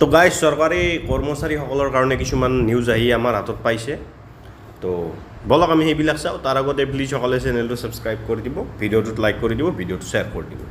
তো গাইজ চৰকাৰী কৰ্মচাৰীসকলৰ কাৰণে কিছুমান নিউজ আহি আমাৰ হাতত পাইছে। তো বলক আমি সেইবিলাক চাওঁ। তাৰ আগতে প্লিজ সকলে চেনেলটো ছাবস্ক্ৰাইব কৰি দিব, ভিডিঅ'টোত লাইক কৰি দিব, ভিডিঅ'টো শ্বেয়াৰ কৰি দিব।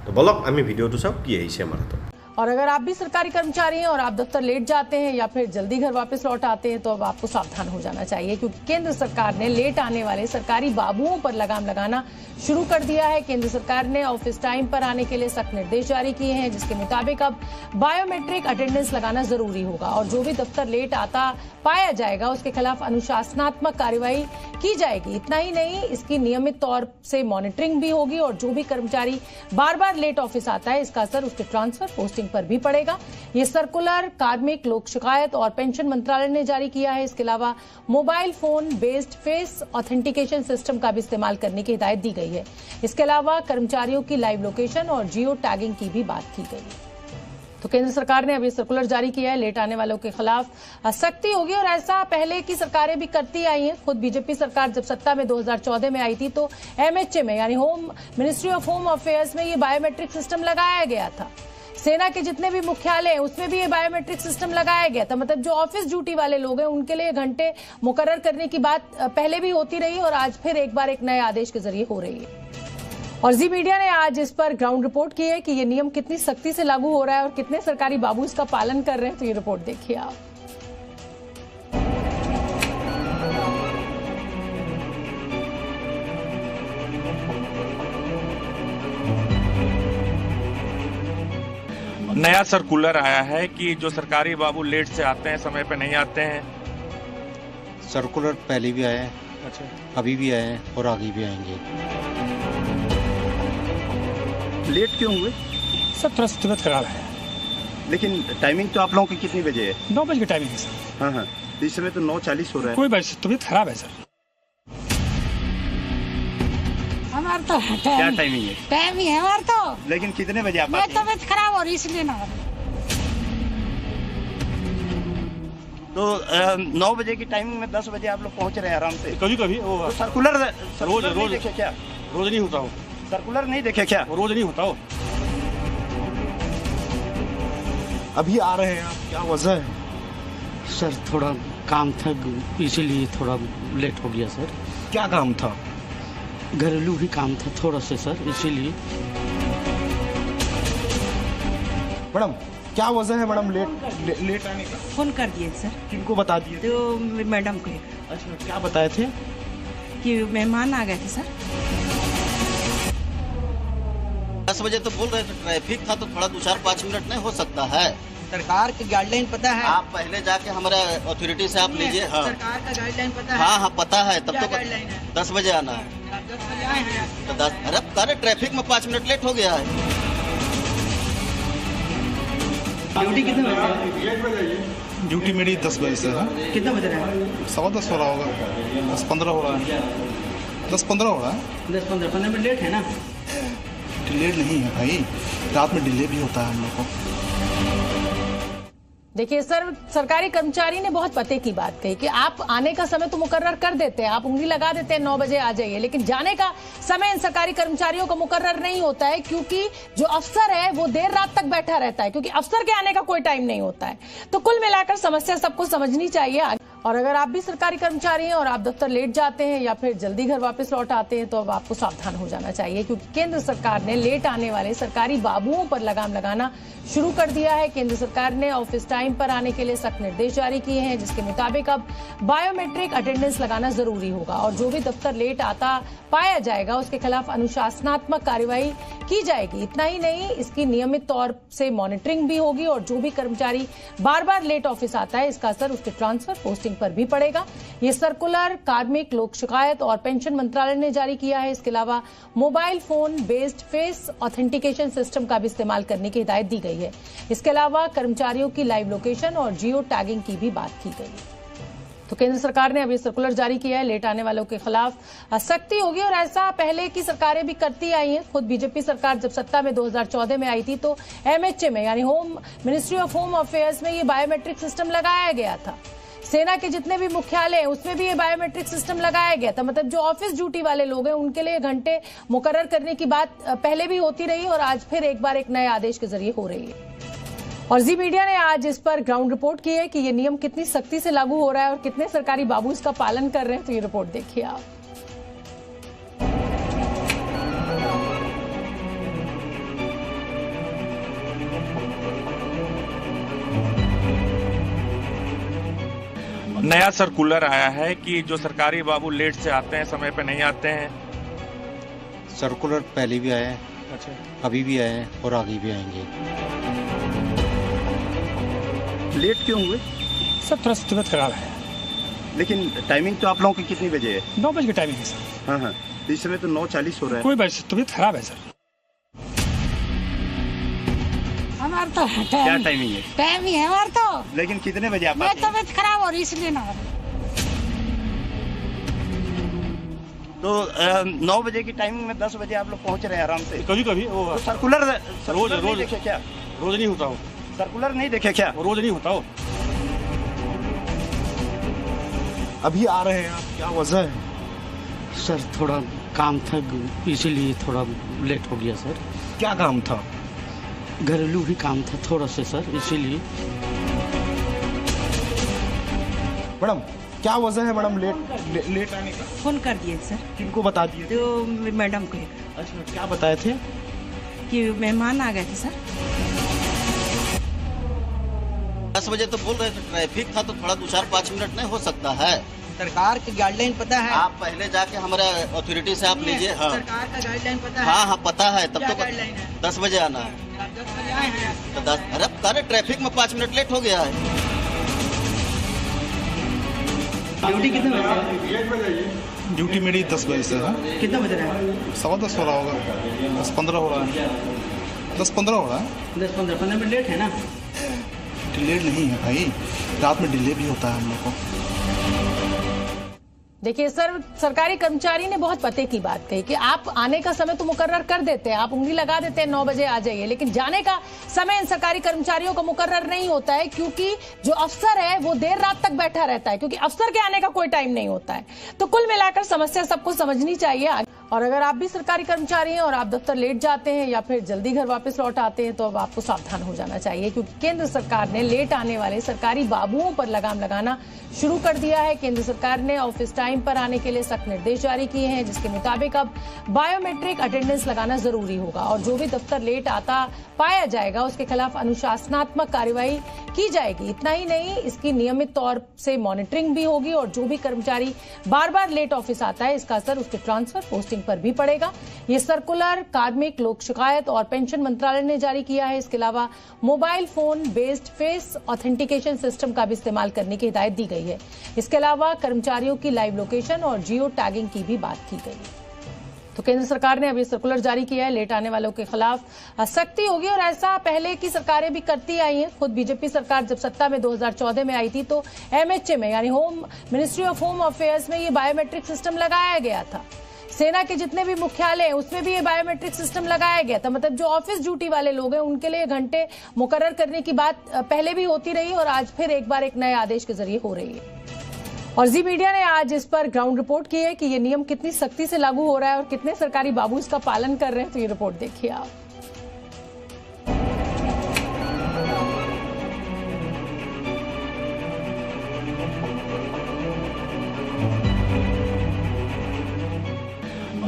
তো বলক আমি ভিডিঅ'টো চাওঁ কি আহিছে আমাৰ হাতত। और अगर आप भी सरकारी कर्मचारी हैं और आप दफ्तर लेट जाते हैं या फिर जल्दी घर वापस लौट आते हैं तो अब आपको सावधान हो जाना चाहिए, क्योंकि केंद्र सरकार ने लेट आने वाले सरकारी बाबुओं पर लगाम लगाना शुरू कर दिया है। केंद्र सरकार ने ऑफिस टाइम पर आने के लिए सख्त निर्देश जारी किए हैं, जिसके मुताबिक अब बायोमेट्रिक अटेंडेंस लगाना जरूरी होगा और जो भी दफ्तर लेट आता पाया जाएगा उसके खिलाफ अनुशासनात्मक कार्रवाई की जाएगी। इतना ही नहीं, इसकी नियमित तौर से मॉनिटरिंग भी होगी और जो भी कर्मचारी बार बार लेट ऑफिस आता है इसका असर उसके ट्रांसफर पोस्टिंग पर भी पड़ेगा। ये सर्कुलर कार्मिक लोक शिकायत और पेंशन मंत्रालय ने जारी किया है। इसके अलावा mobile phone based face authentication system का भी इस्तेमाल करने की हिदायत दी गई है। इसके अलावा कर्मचारियों की लाइव लोकेशन और जियो टैगिंग की भी बात की गई है। तो केंद्र सरकार ने अभी सर्कुलर जारी किया है, लेट आने वालों के खिलाफ सख्ती होगी और ऐसा पहले की सरकारें भी करती आई हैं। खुद बीजेपी सरकार जब सत्ता में 2014 में आई थी तो एमएचए में यानी home ministry of home affairs में ये बायोमेट्रिक सिस्टम लगाया गया था। सेना के जितने भी मुख्यालय हैं उसमें भी ये बायोमेट्रिक सिस्टम लगाया गया था। मतलब जो ऑफिस ड्यूटी वाले लोग हैं उनके लिए घंटे मुकर्रर करने की बात पहले भी होती रही और आज फिर एक बार एक नए आदेश के जरिए हो रही है। और जी मीडिया ने आज इस पर ग्राउंड रिपोर्ट की है कि ये नियम कितनी सख्ती से लागू हो रहा है और कितने सरकारी बाबू इसका पालन कर रहे हैं। तो ये रिपोर्ट देखिए आप। नया सर्कुलर आया है कि जो सरकारी बाबू लेट से आते हैं, समय पे नहीं आते हैं। सर्कुलर पहले भी आया है, अच्छा, अभी भी आए हैं और आगे भी आएंगे। लेट क्यों हुए? सर थोड़ा सा तबीयत खराब है। लेकिन टाइमिंग तो आप लोगों की कितनी बजे है? 9 बजे की टाइमिंग है सर। हाँ हाँ, इस समय तो 9:40 हो रहा है। कोई बात, तबीयत खराब है सर। हमारा तो क्या टाइमिंग है? टाइम ही है हमारा तो। लेकिन कितने बजे आप मैं आते हैं? तबीयत खराब हो रही इसलिए ना। तो 9 बजे की टाइमिंग में 10 बजे आप लोग पहुंच रहे हैं आराम से। कभी कभी वो तो सर्कुलर रोज नहीं देखे क्या? रोज नहीं होता हो। सर्कुलर नहीं देखे क्या? रोज नहीं होता हो। अभी आ रहे हैं आप, क्या वजह है? सर थोड़ा काम था इसीलिए थोड़ा लेट हो गया सर। क्या काम था? घरेलू ही काम था थोड़ा सा सर, इसीलिए। मैडम क्या वजह है मैडम लेट आने का? फोन कर दिए सर। किनको बता दिए? तो मैडम को। अच्छा, क्या बताए थे? कि मेहमान आ गए थे सर। 10 बजे तो बोल रहे थे, ट्रैफिक था तो थोड़ा 2-4-5 मिनट नहीं हो सकता है। सरकार की गाइडलाइन पता है? आप पहले जाके हमारे अथॉरिटी से आप लीजिए। हाँ, सरकार का गाइडलाइन पता है? हाँ हाँ पता है। तब तो गाइडलाइन है? 10 बजे आना है। 10 बजे आए हैं तो 10 अरे ट्रैफिक में 5 मिनट लेट हो गया है। ड्यूटी कितने बजे? ड्यूटी मेरी 10 बजे से है। कितना बज रहा है? 10:15 हो रहा होगा, 10:15 हो रहा है, 10:15 हो रहा है। 10-15 मिनट लेट है ना? लेट नहीं है भाई, रात में डिले भी होता है हम लोग को। देखिए सर, सरकारी कर्मचारी ने बहुत पते की बात कही कि आप आने का समय तो मुकर्रर कर देते हैं, आप उंगली लगा देते हैं 9 बजे आ जाइए, लेकिन जाने का समय इन सरकारी कर्मचारियों का मुकर्रर नहीं होता है, क्योंकि जो अफसर है वो देर रात तक बैठा रहता है, क्योंकि अफसर के आने का कोई टाइम नहीं होता है। तो कुल मिलाकर समस्या सबको समझनी चाहिए। और अगर आप भी सरकारी कर्मचारी हैं और आप दफ्तर लेट जाते हैं या फिर जल्दी घर वापस लौट आते हैं तो अब आपको सावधान हो जाना चाहिए, क्योंकि केंद्र सरकार ने लेट आने वाले सरकारी बाबुओं पर लगाम लगाना शुरू कर दिया है। केंद्र सरकार ने ऑफिस टाइम पर आने के लिए सख्त निर्देश जारी किए हैं, जिसके मुताबिक अब बायोमेट्रिक अटेंडेंस लगाना जरूरी होगा और जो भी दफ्तर लेट आता पाया जाएगा उसके खिलाफ अनुशासनात्मक कार्रवाई की जाएगी। इतना ही नहीं, इसकी नियमित तौर से मॉनिटरिंग भी होगी और जो भी कर्मचारी बार बार लेट ऑफिस आता है इसका असर उसके ट्रांसफर पोस्टिंग पर भी पड़ेगा। ये सर्कुलर कार्मिक लोक शिकायत और पेंशन मंत्रालय ने जारी किया है। इसके अलावा mobile phone based face authentication system का भी इस्तेमाल करने की हिदायत दी गई है। इसके अलावा कर्मचारियों की लाइव लोकेशन और जियो टैगिंग की भी बात की गई है। तो केंद्र सरकार ने अभी सर्कुलर जारी किया है, लेट आने वालों के खिलाफ सख्ती होगी और ऐसा पहले की सरकारें भी करती आई हैं। खुद बीजेपी सरकार जब सत्ता में 2014 में आई थी तो एमएचए में यानी home ministry of home affairs में ये बायोमेट्रिक सिस्टम लगाया गया था। सेना के जितने भी मुख्यालय हैं उसमें भी ये बायोमेट्रिक सिस्टम लगाया गया था। मतलब जो ऑफिस ड्यूटी वाले लोग हैं उनके लिए घंटे मुकर्रर करने की बात पहले भी होती रही और आज फिर एक बार एक नए आदेश के जरिए हो रही है। और जी मीडिया ने आज इस पर ग्राउंड रिपोर्ट की है कि ये नियम कितनी सख्ती से लागू हो रहा है और कितने सरकारी बाबू इसका पालन कर रहे हैं। तो ये रिपोर्ट देखिए आप। नया सर्कुलर आया है कि जो सरकारी बाबू लेट से आते हैं, समय पे नहीं आते हैं। सर्कुलर पहले भी आए हैं, अच्छा, अभी भी आए हैं और आगे भी आएंगे। लेट क्यों हुए? सर थोड़ा सा तबीयत खराब है। लेकिन टाइमिंग तो आप लोगों की कितनी बजे है? 9 बजे की टाइमिंग है सर। हाँ हाँ, इस समय तो 9:40 हो रहा है। कोई बात नहीं, तबीयत खराब है सर। हमारा तो क्या टाइमिंग है? टाइम ही है हमारा तो। लेकिन कितने बजे आप मैं आते हैं? तबीयत खराब हो रही इसलिए ना आ रही। तो 9 बजे की टाइमिंग में 10 बजे आप लोग पहुंच रहे हैं आराम से। कभी कभी वो तो सर्कुलर रोज नहीं देखे क्या? रोज नहीं होता हो, सर्कुलर नहीं देखे क्या? रोज नहीं होता हो। अभी आ रहे हैं आप, क्या वजह है? सर थोड़ा काम था, इसीलिए थोड़ा लेट हो गया सर। क्या काम था? घरेलू ही काम था थोड़ा सा सर, इसीलिए। मैडम क्या वजह है मैडम लेट आने का? फोन कर दिए सर, किनको बता दिए? तो मैडम को अच्छा, क्या बताए थे? कि मेहमान आ गए थे सर। 10 बजे तो बोल रहे थे, ट्रैफिक था तो थोड़ा 2-4-5 मिनट नहीं हो सकता है? सरकार की गाइडलाइन पता है? आप पहले जाके हमारे अथॉरिटी से आप लीजिए। हाँ सरकार का गाइडलाइन पता है? हाँ हाँ पता है, तब क्या तो गाइडलाइन है? 10 बजे आना है। 10 बजे आए हैं। तो 10 अरे ट्रैफिक में 5 मिनट लेट हो गया है। ड्यूटी कितने बजे है? ड्यूटी मेरी 10 बजे से है। कितना बज रहा है? 10:15 हो रहा होगा, 10:15 हो रहा है, 10:15 हो रहा है। 10-15 मिनट लेट है ना? डिले नहीं है भाई, रात में डिले भी होता है हम लोग को। देखिए सर, सरकारी कर्मचारी ने बहुत पते की बात कही कि आप आने का समय तो मुकर्रर कर देते हैं, आप उंगली लगा देते हैं 9 बजे आ जाइए, लेकिन जाने का समय इन सरकारी कर्मचारियों का मुकर्रर नहीं होता है, क्योंकि जो अफसर है वो देर रात तक बैठा रहता है, क्योंकि अफसर के आने का कोई टाइम नहीं होता है। तो कुल मिलाकर समस्या सबको समझनी चाहिए। और अगर आप भी सरकारी कर्मचारी हैं और आप दफ्तर लेट जाते हैं या फिर जल्दी घर वापस लौट आते हैं, तो अब आपको सावधान हो जाना चाहिए, क्योंकि केंद्र सरकार ने लेट आने वाले सरकारी बाबुओं पर लगाम लगाना शुरू कर दिया है। केंद्र सरकार ने ऑफिस टाइम पर आने के लिए सख्त निर्देश जारी किए हैं, जिसके मुताबिक अब बायोमेट्रिक अटेंडेंस लगाना जरूरी होगा और जो भी दफ्तर लेट आता पाया जाएगा उसके खिलाफ अनुशासनात्मक कार्रवाई की जाएगी। इतना ही नहीं, इसकी नियमित तौर से मॉनिटरिंग भी होगी और जो भी कर्मचारी बार बार लेट ऑफिस आता है, इसका असर उसके ट्रांसफर पोस्टिंग पर भी पड़ेगा। ये सर्कुलर कार्मिक, लोक शिकायत और पेंशन मंत्रालय ने जारी किया है। इसके अलावा mobile phone based face authentication system का भी इस्तेमाल करने की हिदायत दी गई है। इसके अलावा कर्मचारियों की लाइव लोकेशन और जियो टैगिंग की भी बात की गई है। तो केंद्र सरकार ने अभी सर्कुलर जारी किया है, लेट आने वालों के खिलाफ सख्ती होगी और ऐसा पहले की सरकारें भी करती आई हैं। खुद बीजेपी सरकार जब सत्ता में 2014 में आई थी तो एमएचए में यानी home ministry of home affairs में ये बायोमेट्रिक सिस्टम लगाया गया था। सेना के जितने भी मुख्यालय हैं उसमें भी ये बायोमेट्रिक सिस्टम लगाया गया था। मतलब जो ऑफिस ड्यूटी वाले लोग हैं उनके लिए घंटे मुकर्रर करने की बात पहले भी होती रही और आज फिर एक बार एक नए आदेश के जरिए हो रही है। और जी मीडिया ने आज इस पर ग्राउंड रिपोर्ट की है कि ये नियम कितनी सख्ती से लागू हो रहा है और कितने सरकारी बाबू इसका पालन कर रहे हैं। तो ये रिपोर्ट देखिए आप।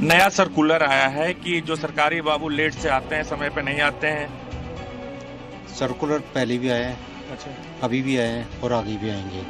नया सर्कुलर आया है कि जो सरकारी बाबू लेट से आते हैं, समय पे नहीं आते हैं। सर्कुलर पहले भी आए हैं, अच्छा, अभी भी आए हैं और आगे भी आएंगे।